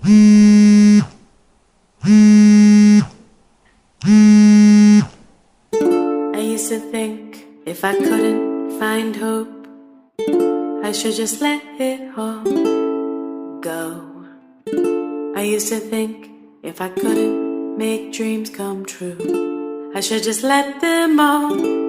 I used to think if I couldn't find hope, I should just let it all go. I used to think if I couldn't make dreams come true, I should just let them all